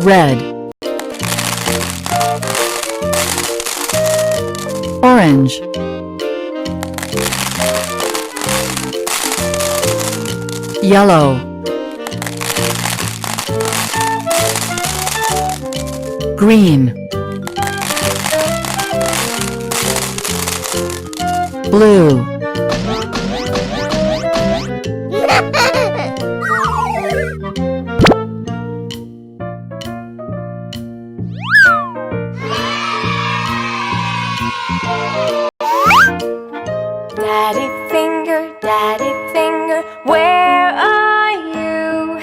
red, orange, yellow, green, blue, Daddy finger, where are you?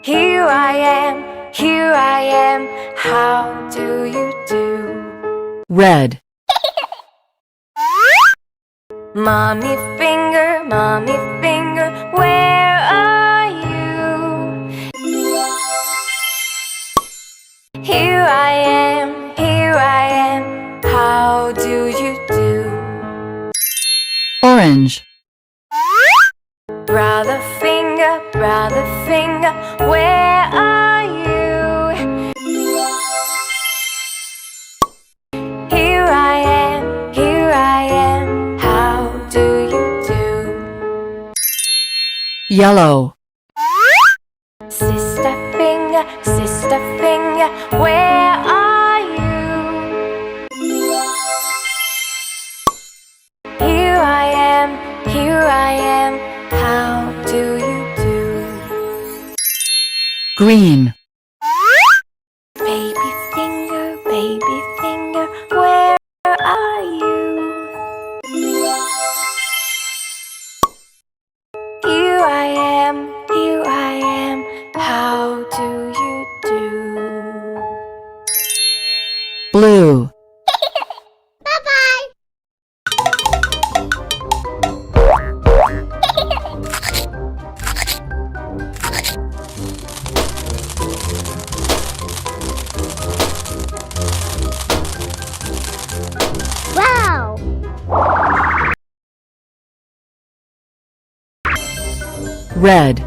Here I am, how do you do? red, Mommy finger, where are you? Here I am, how do you do? orange, Brother finger, where are you? Here I am, how do you do? yellow, Sister finger, where are you? Here I am, how do you do? green, Baby finger, where are you? Here I am, how do you do? blue, Wow! red,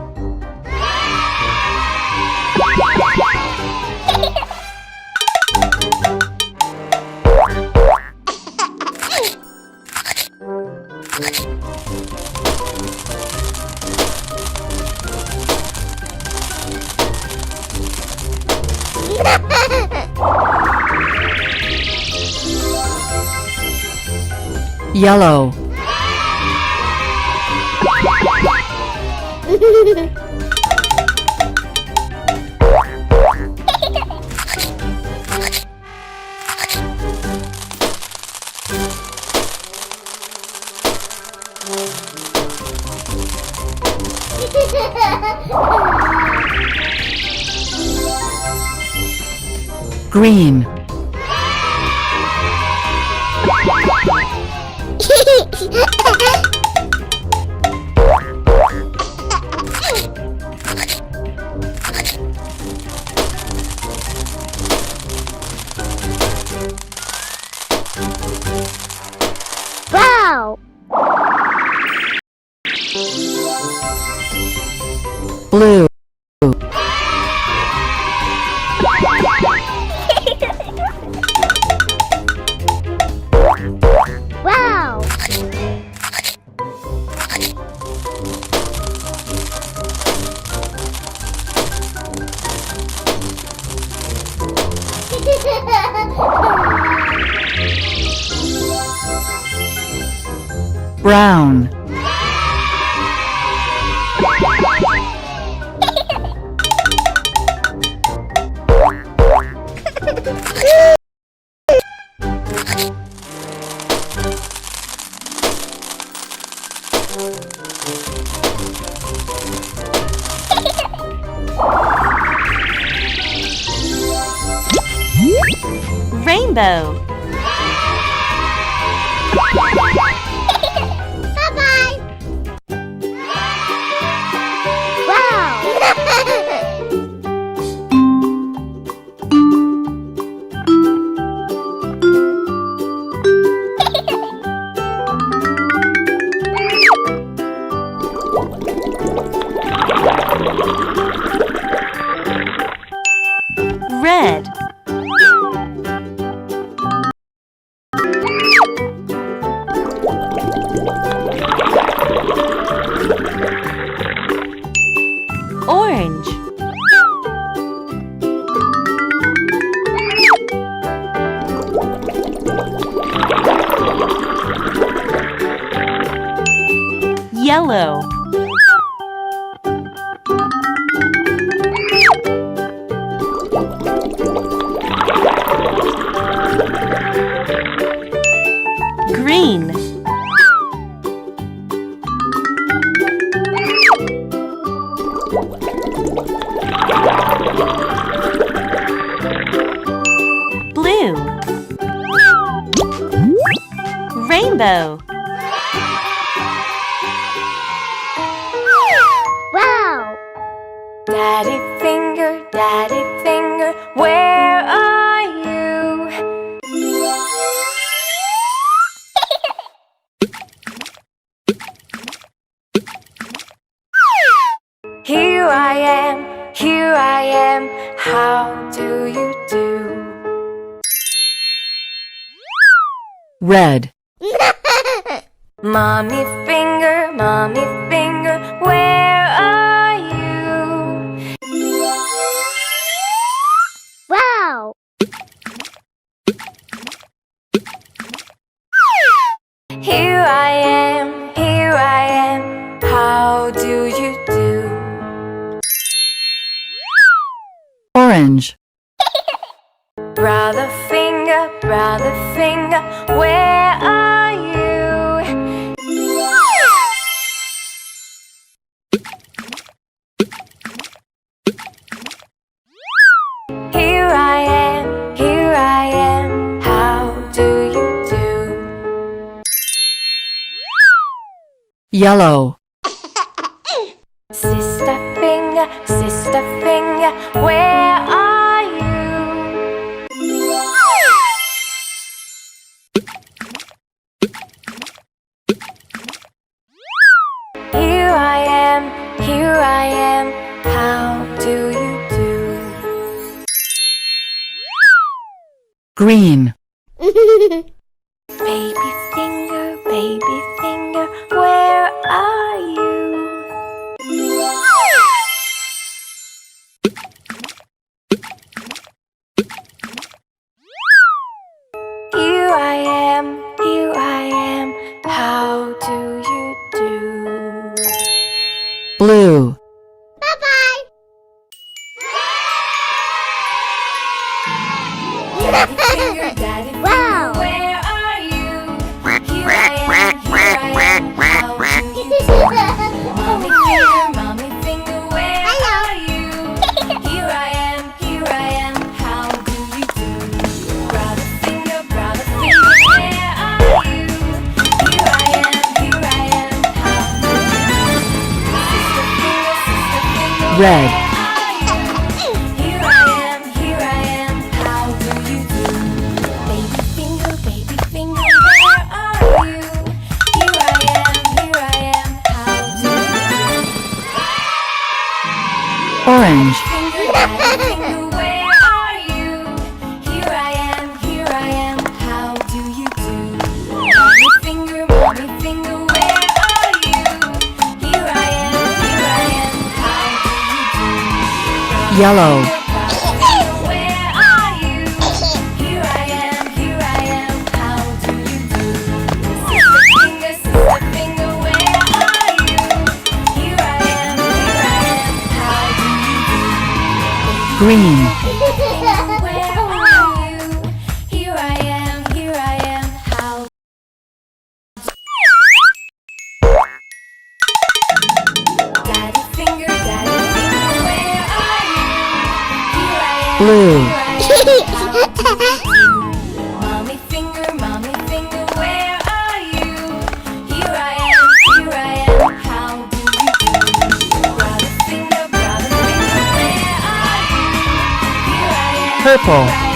yellow, green, Wow! blue, Wow! brown, Rainbow. Bye-bye! Wow! Yellow. Green. Blue. Rainbow. Wow! Daddy finger, where are you? Here I am, how do you do? Red. Mommy finger, where are you? Wow! Here I am, how do you do? Orange. Brother finger, where are you? Here I am, how do you do? Yellow. Sister finger, where are you? Here I am, how do you do? Green. Baby finger, where are you? Here I am, how do you do? Blue. Bye-bye! Daddy Wow! where are you? Here I am, how do you do? Mommy finger, where Hello. are you? Here I am, how do you do? Brother finger, where are you? Here I am, how do you do? Sister finger, Red. where are you? Here I am, how do you do? Baby finger, where are you? Here I am, how do you do? Orange. Finger, where are you? Here I am, how do you do? Mommy finger, where are you? Here I am, how do you do? Yellow. Where are you? Here I am, how do you do? Sister finger, where are you? Here I am, how do you do? Green. Where are you? Here I am, how Daddy finger, where are you? Here I am, Blue. Mommy finger, where are you? Here I am, how do you do? Brother finger, where are you? Here I am, Purple.